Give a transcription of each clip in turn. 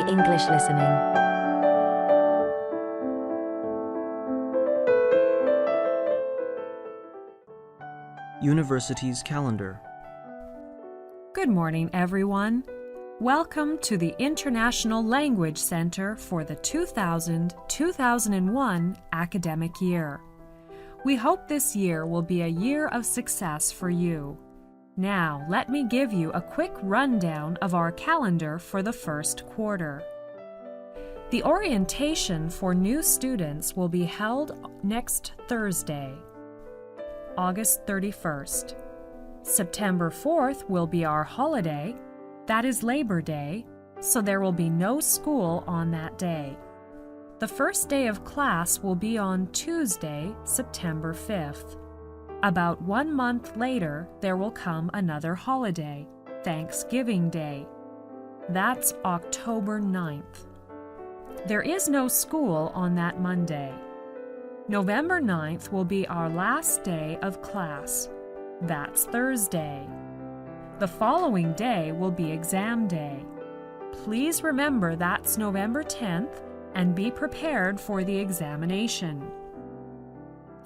English listening. University's calendar. Good morning, everyone. Welcome to the International Language Center for the 2000-2001 academic year. We hope this year will be a year of success for you. Now, let me give you a quick rundown of our calendar for the first quarter. The orientation for new students will be held next Thursday, August 31st. September 4th will be our holiday. That is Labor Day, so there will be no school on that day. The first day of class will be on Tuesday, September 5th. About 1 month later, there will come another holiday, Thanksgiving Day. That's October 9th. There is no school on that Monday. November 9th will be our last day of class. That's Thursday. The following day will be exam day. Please remember that's November 10th and be prepared for the examination.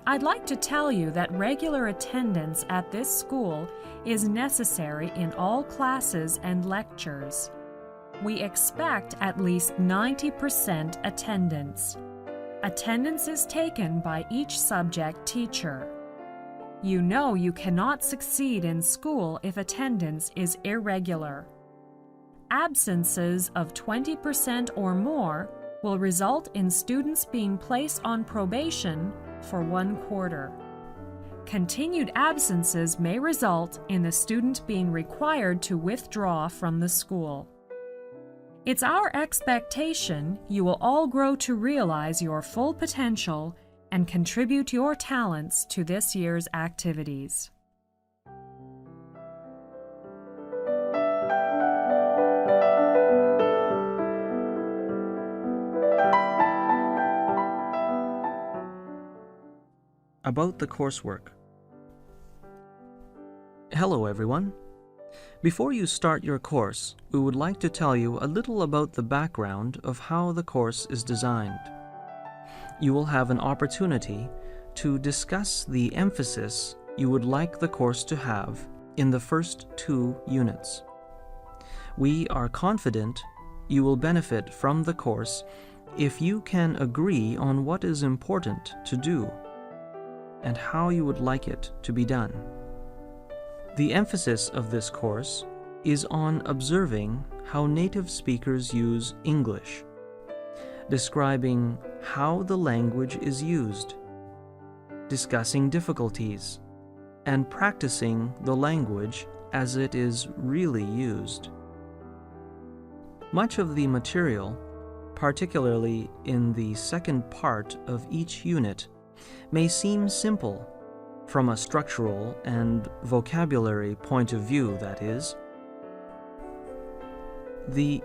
I'd like to tell you that regular attendance at this school is necessary in all classes and lectures. We expect at least 90% attendance. Attendance is taken by each subject teacher. You know you cannot succeed in school if attendance is irregular. Absences of 20% or more will result in students being placed on probation for 1 quarter. Continued absences may result in the student being required to withdraw from the school. It's our expectation you will all grow to realize your full potential and contribute your talents to this year's activities. About the coursework. Hello, everyone. Before you start your course, we would like to tell you a little about the background of how the course is designed. You will have an opportunity to discuss the emphasis you would like the course to have in the first 2 units. We are confident you will benefit from the course if you can agree on what is important to do and how you would like it to be done. The emphasis of this course is on observing how native speakers use English, describing how the language is used, discussing difficulties, and practicing the language as it is really used. Much of the material, particularly in the second part of each unit, may seem simple, from a structural and vocabulary point of view, that is. The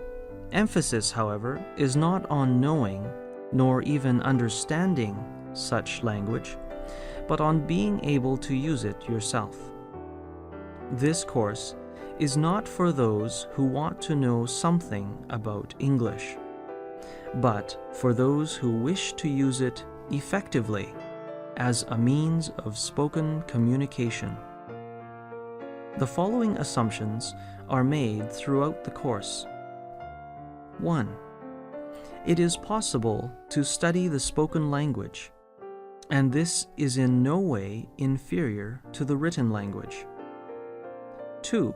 emphasis, however, is not on knowing nor even understanding such language, but on being able to use it yourself. This course is not for those who want to know something about English, but for those who wish to use it effectively as a means of spoken communication. The following assumptions are made throughout the course. 1. It is possible to study the spoken language, and this is in no way inferior to the written language. 2.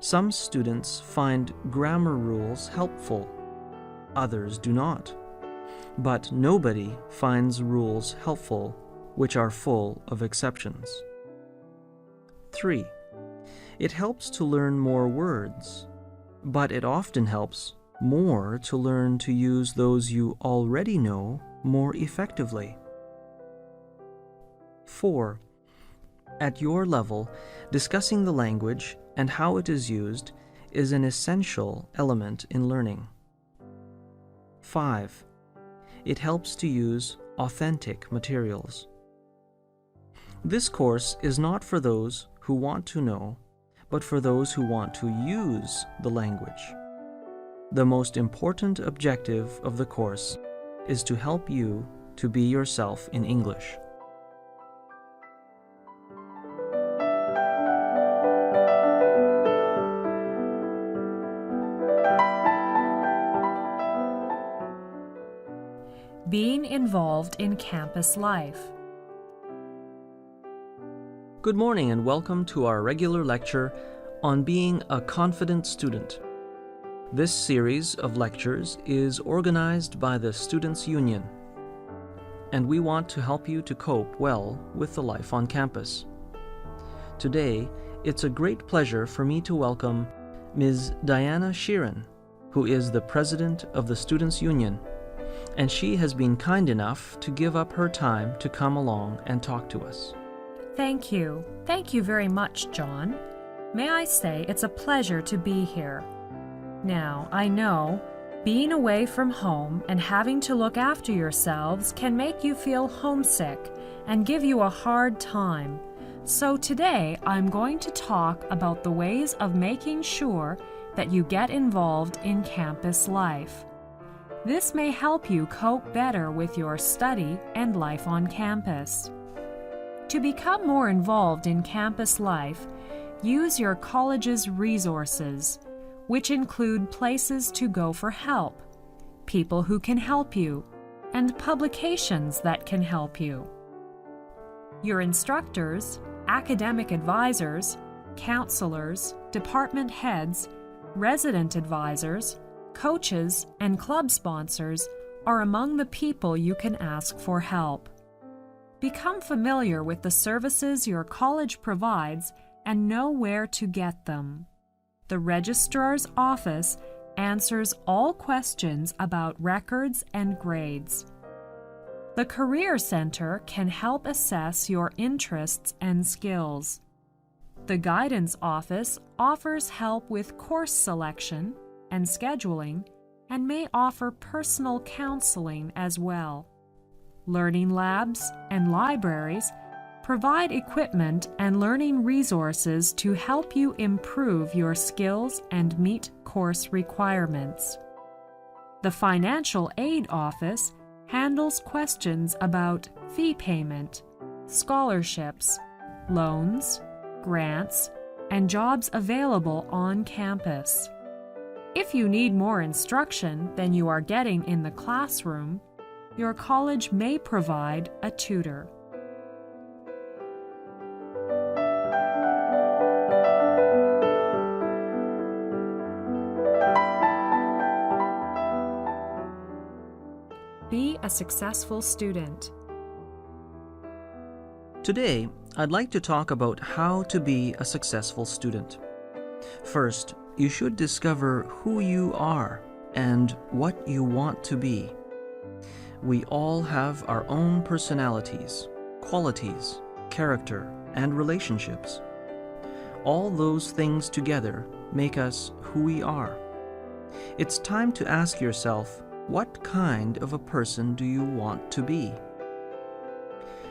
Some students find grammar rules helpful, others do not. But nobody finds rules helpful which are full of exceptions. 3. It helps to learn more words, but it often helps more to learn to use those you already know more effectively. 4. At your level, discussing the language and how it is used is an essential element in learning. 5. It helps to use authentic materials. This course is not for those who want to know, but for those who want to use the language. the most important objective of the course is to help you to be yourself in English. Being involved in campus life. Good morning and welcome to our regular lecture on being a confident student. This series of lectures is organized by the Students' Union, and we want to help you to cope well with the life on campus. Today, it's a great pleasure for me to welcome Ms. Diana Sheeran, who is the President of the Students' Union, and she has been kind enough to give up her time to come along and talk to us. Thank you. Thank you very much, John. May I say it's a pleasure to be here. Now, I know being away from home and having to look after yourselves can make you feel homesick and give you a hard time. So today, I'm going to talk about the ways of making sure that you get involved in campus life. This may help you cope better with your study and life on campus. To become more involved in campus life, use your college's resources, which include places to go for help, people who can help you, and publications that can help you. Your instructors, academic advisors, counselors, department heads, resident advisors, coaches, and club sponsors are among the people you can ask for help. Become familiar with the services your college provides and know where to get them. The registrar's office answers all questions about records and grades. The Career Center can help assess your interests and skills. The Guidance Office offers help with course selection and scheduling, and may offer personal counseling as well. Learning labs and libraries provide equipment and learning resources to help you improve your skills and meet course requirements. The Financial Aid Office handles questions about fee payment, scholarships, loans, grants, and jobs available on campus. If you need more instruction than you are getting in the classroom, your college may provide a tutor. Be a successful student. Today, I'd like to talk about how to be a successful student. First, you should discover who you are and what you want to be. We all have our own personalities, qualities, character, and relationships. All those things together make us who we are. It's time to ask yourself, what kind of a person do you want to be?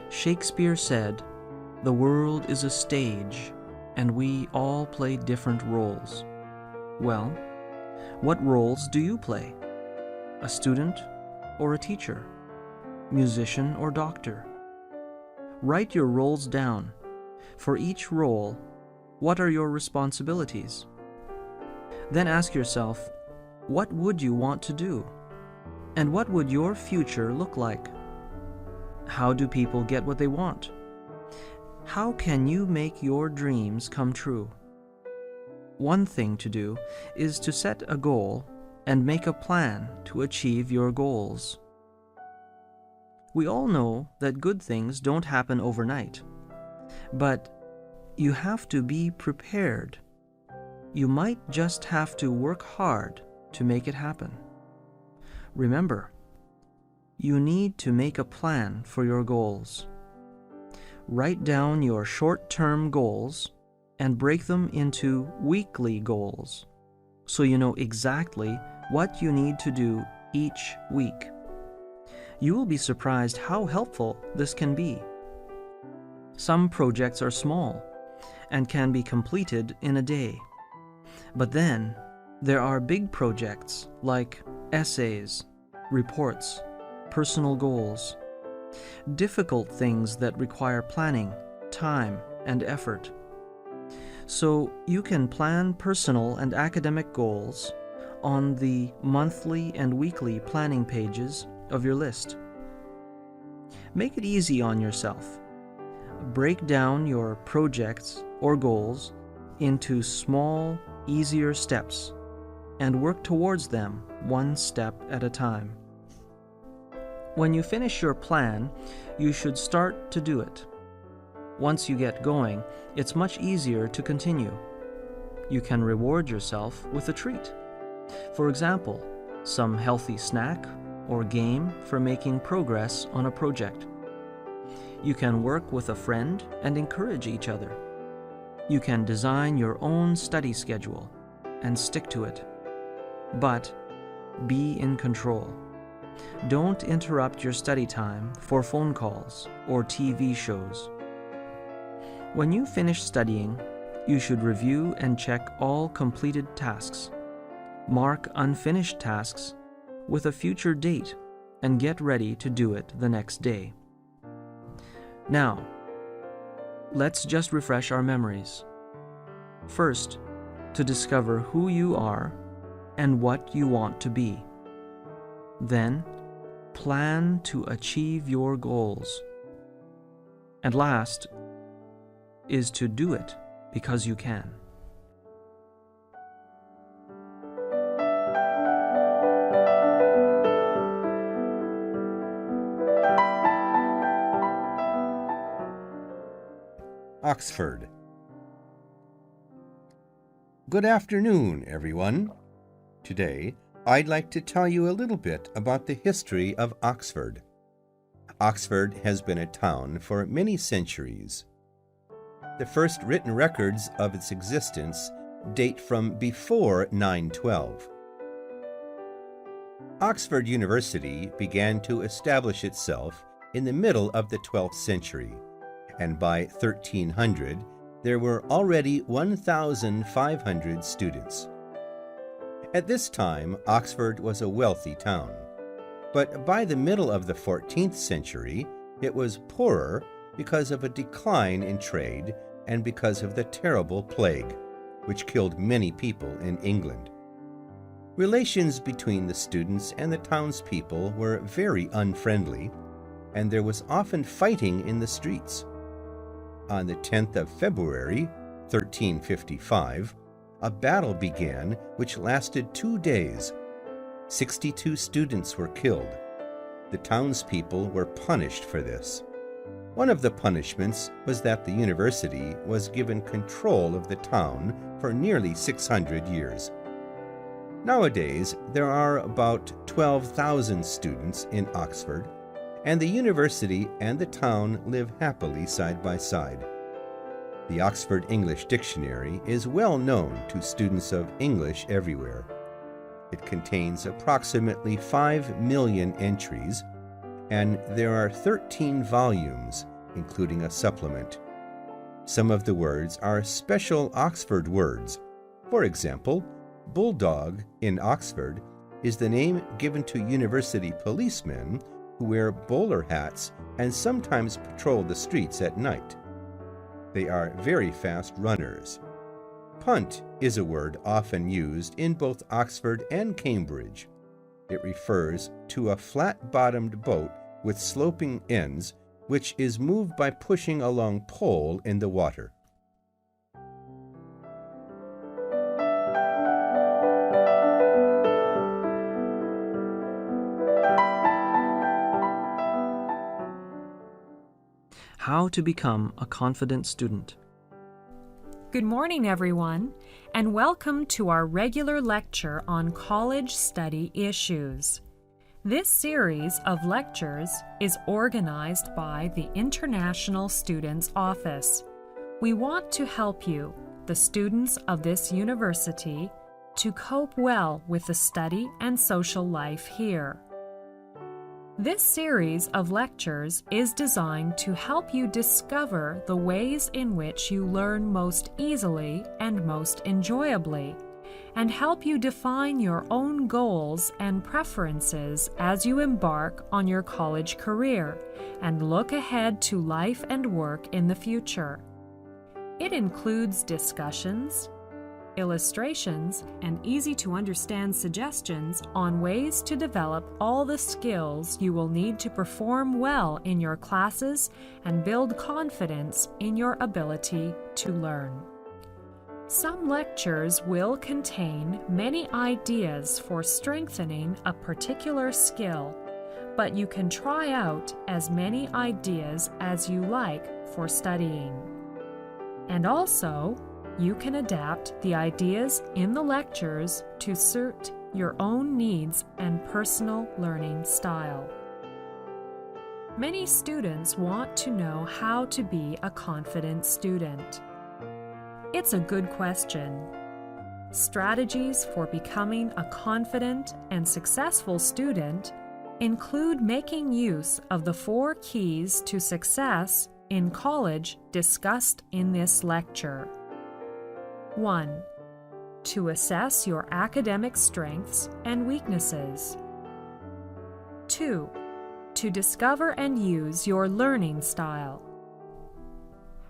Shakespeare said, "The world is a stage, and we all play different roles." Well, what roles do you play? A student or a teacher? Musician or doctor? Write your roles down. For each role, what are your responsibilities? Then ask yourself, what would you want to do? And what would your future look like? How do people get what they want? How can you make your dreams come true? One thing to do is to set a goal and make a plan to achieve your goals. We all know that good things don't happen overnight, but you have to be prepared. You might just have to work hard to make it happen. Remember, you need to make a plan for your goals. Write down your short-term goals and break them into weekly goals so you know exactly what you need to do each week. You will be surprised how helpful this can be. Some projects are small and can be completed in a day. But then, There are big projects like essays, reports, personal goals, difficult things that require planning, time, and effort. So you can plan personal and academic goals on the monthly and weekly planning pages of your list. Make it easy on yourself. Break down your projects or goals into small, easier steps and work towards them one step at a time. When you finish your plan, you should start to do it. Once you get going, it's much easier to continue. You can reward yourself with a treat. For example, some healthy snack or game for making progress on a project. You can work with a friend and encourage each other. You can design your own study schedule and stick to it. But be in control. Don't interrupt your study time for phone calls or TV shows. When you finish studying, you should review and check all completed tasks. Mark unfinished tasks with a future date and get ready to do it the next day. Now, let's just refresh our memories. First, to discover who you are and what you want to be. Then, plan to achieve your goals. And last, is to do it because you can. Oxford. Good afternoon, everyone. Today, I'd like to tell you a little bit about the history of Oxford. Oxford has been a town for many centuries. The first written records of its existence date from before 912. Oxford University began to establish itself in the middle of the 12th century, and by 1300 there were already 1,500 students. At this time, Oxford was a wealthy town, but by the middle of the 14th century, it was poorer because of a decline in trade and because of the terrible plague, which killed many people in England. Relations between the students and the townspeople were very unfriendly, and there was often fighting in the streets. On the 10th of February, 1355, a battle began which lasted 2 days. 62 students were killed. The townspeople were punished for this. One of the punishments was that the university was given control of the town for nearly 600 years. Nowadays, there are about 12,000 students in Oxford, and the university and the town live happily side by side. The Oxford English Dictionary is well known to students of English everywhere. It contains approximately 5 million entries, and there are 13 volumes, including a supplement. Some of the words are special Oxford words. For example, bulldog in Oxford is the name given to university policemen who wear bowler hats and sometimes patrol the streets at night. They are very fast runners. Punt is a word often used in both Oxford and Cambridge. It refers to a flat-bottomed boat with sloping ends, which is moved by pushing a long pole in the water. How to become a confident student. Good morning, everyone, and welcome to our regular lecture on college study issues. This series of lectures is organized by the International Students Office. We want to help you, the students of this university, to cope well with the study and social life here. This series of lectures is designed to help you discover the ways in which you learn most easily and most enjoyably, and help you define your own goals and preferences as you embark on your college career and look ahead to life and work in the future. It includes discussions, illustrations, and easy-to-understand suggestions on ways to develop all the skills you will need to perform well in your classes and build confidence in your ability to learn. Some lectures will contain many ideas for strengthening a particular skill, but you can try out as many ideas as you like for studying. And also, you can adapt the ideas in the lectures to suit your own needs and personal learning style. Many students want to know how to be a confident student. It's a good question. Strategies for becoming a confident and successful student include making use of the 4 keys to success in college discussed in this lecture. 1. To assess your academic strengths and weaknesses. 2. To discover and use your learning style.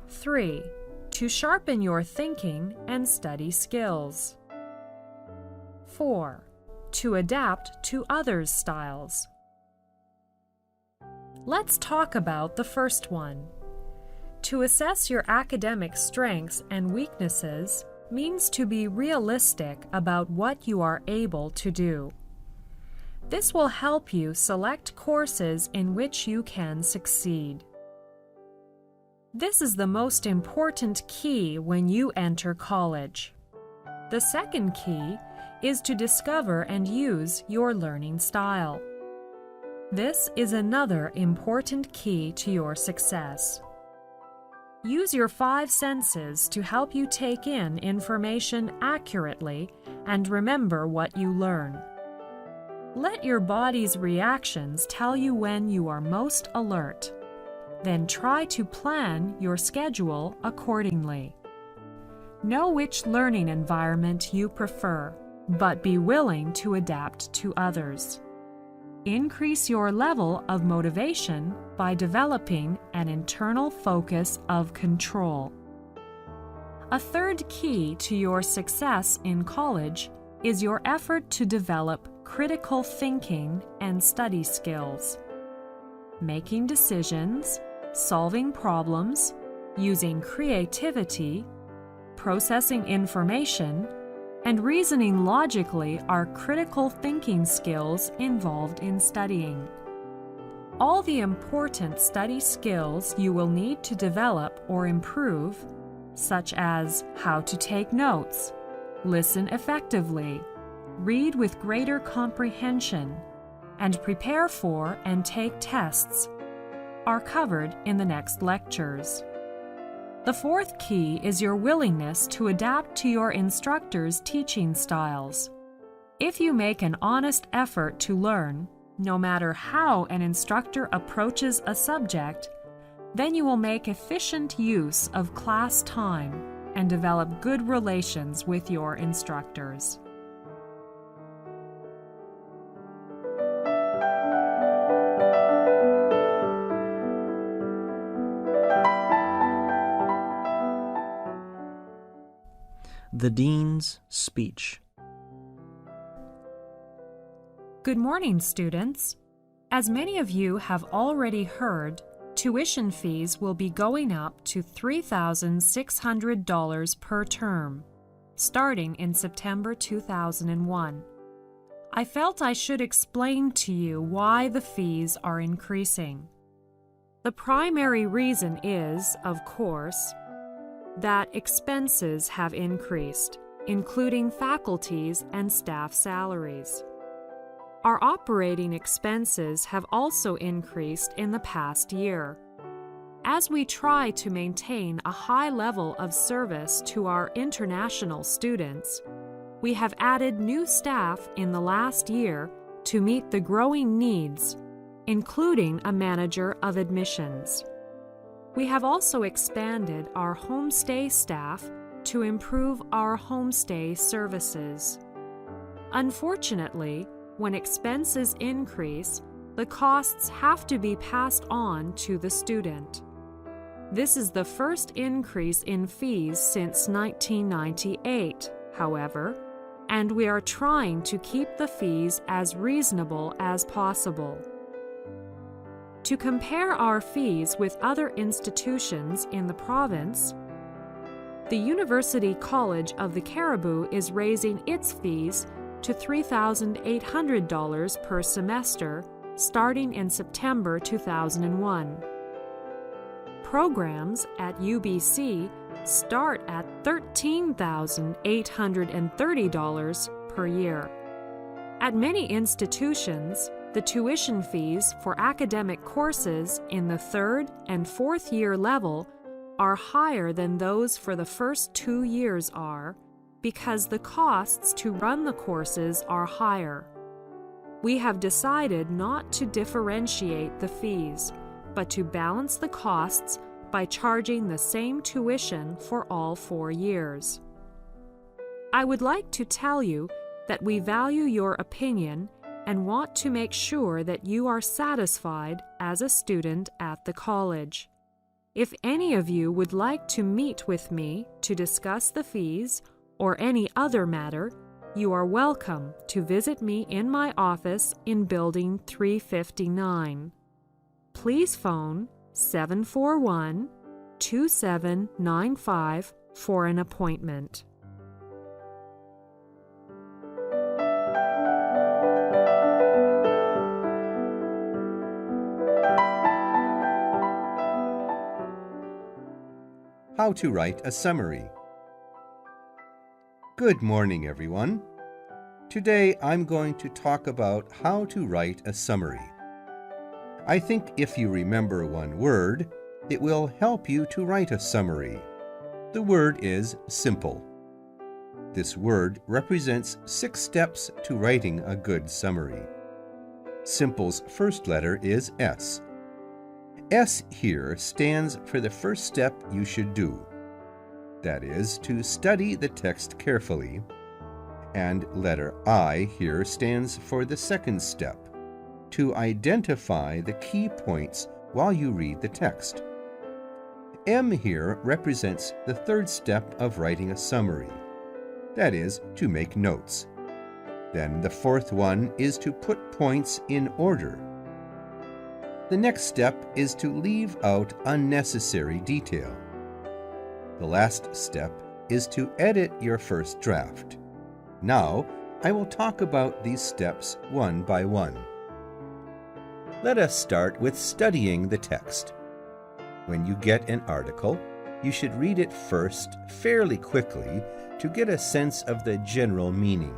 3. To sharpen your thinking and study skills. 4. To adapt to others' styles. Let's talk about the first one. To assess your academic strengths and weaknesses means to be realistic about what you are able to do. This will help you select courses in which you can succeed. This is the most important key when you enter college. The second key is to discover and use your learning style. This is another important key to your success. Use your 5 senses to help you take in information accurately and remember what you learn. Let your body's reactions tell you when you are most alert. Then try to plan your schedule accordingly. Know which learning environment you prefer, but be willing to adapt to others. Increase your level of motivation by developing an internal focus of control. A third key to your success in college is your effort to develop critical thinking and study skills. Making decisions, solving problems, using creativity, processing information, and reasoning logically are critical thinking skills involved in studying. All the important study skills you will need to develop or improve, such as how to take notes, listen effectively, read with greater comprehension, and prepare for and take tests, are covered in the next lectures. The fourth key is your willingness to adapt to your instructor's teaching styles. If you make an honest effort to learn, no matter how an instructor approaches a subject, then you will make efficient use of class time and develop good relations with your instructors. The Dean's Speech. Good morning, students. As many of you have already heard, tuition fees will be going up to $3,600 per term, starting in September 2001. I felt I should explain to you why the fees are increasing. The primary reason is, of course, that expenses have increased, including faculty's and staff salaries. Our operating expenses have also increased in the past year. As we try to maintain a high level of service to our international students, we have added new staff in the last year to meet the growing needs, including a manager of admissions. We have also expanded our homestay staff to improve our homestay services. Unfortunately, when expenses increase, the costs have to be passed on to the student. This is the first increase in fees since 1998, however, and we are trying to keep the fees as reasonable as possible. To compare our fees with other institutions in the province, the University College of the Cariboo is raising its fees to $3,800 per semester starting in September 2001. Programs at UBC start at $13,830 per year. At many institutions, the tuition fees for academic courses in the third and fourth year level are higher than those for the first 2 years are, because the costs to run the courses are higher. We have decided not to differentiate the fees, but to balance the costs by charging the same tuition for all 4 years. I would like to tell you that we value your opinion and want to make sure that you are satisfied as a student at the college. If any of you would like to meet with me to discuss the fees or any other matter, you are welcome to visit me in my office in Building 359. Please phone 741-2795 for an appointment. How to write a summary. Good morning, everyone. Today I'm going to talk about how to write a summary. I think if you remember one word, it will help you to write a summary. The word is simple. This word represents 6 steps to writing a good summary. Simple's first letter is S. S here stands for the first step you should do. That is, to study the text carefully. And letter I here stands for the second step, to identify the key points while you read the text. M here represents the third step of writing a summary. That is, to make notes. Then the fourth one is to put points in order. The next step is to leave out unnecessary detail. The last step is to edit your first draft. Now, I will talk about these steps one by one. Let us start with studying the text. When you get an article, you should read it first fairly quickly to get a sense of the general meaning.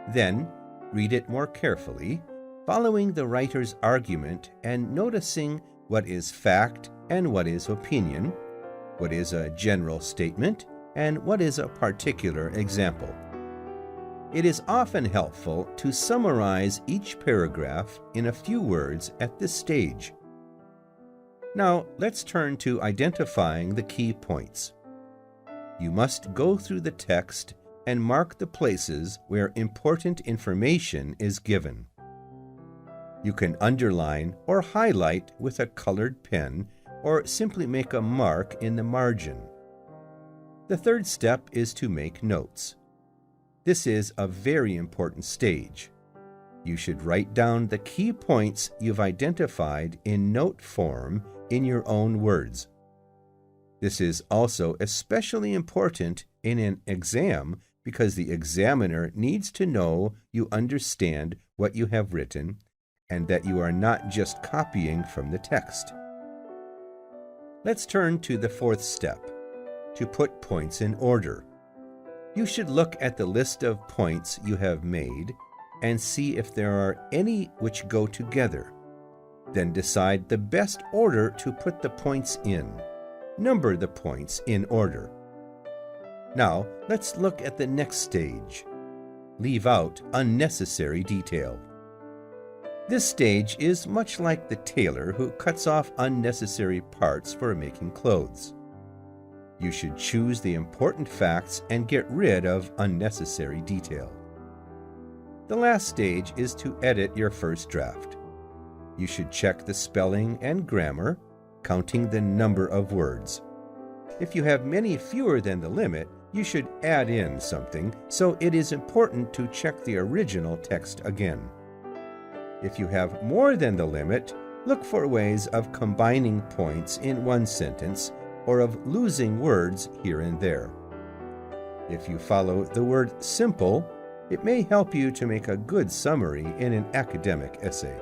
Then, read it more carefully, following the writer's argument and noticing what is fact and what is opinion, what is a general statement, and what is a particular example. It is often helpful to summarize each paragraph in a few words at this stage. Now, let's turn to identifying the key points. You must go through the text and mark the places where important information is given. You can underline or highlight with a colored pen or simply make a mark in the margin. The third step is to make notes. This is a very important stage. You should write down the key points you've identified in note form in your own words. This is also especially important in an exam because the examiner needs to know you understand what you have written and that you are not just copying from the text. Let's turn to the fourth step, to put points in order. You should look at the list of points you have made and see if there are any which go together. Then decide the best order to put the points in. Number the points in order. Now, let's look at the next stage. Leave out unnecessary detail. This stage is much like the tailor who cuts off unnecessary parts for making clothes. You should choose the important facts and get rid of unnecessary detail. The last stage is to edit your first draft. You should check the spelling and grammar, counting the number of words. If you have many fewer than the limit, you should add in something, so it is important to check the original text again. If you have more than the limit, look for ways of combining points in one sentence or of losing words here and there. If you follow the word simple, it may help you to make a good summary in an academic essay.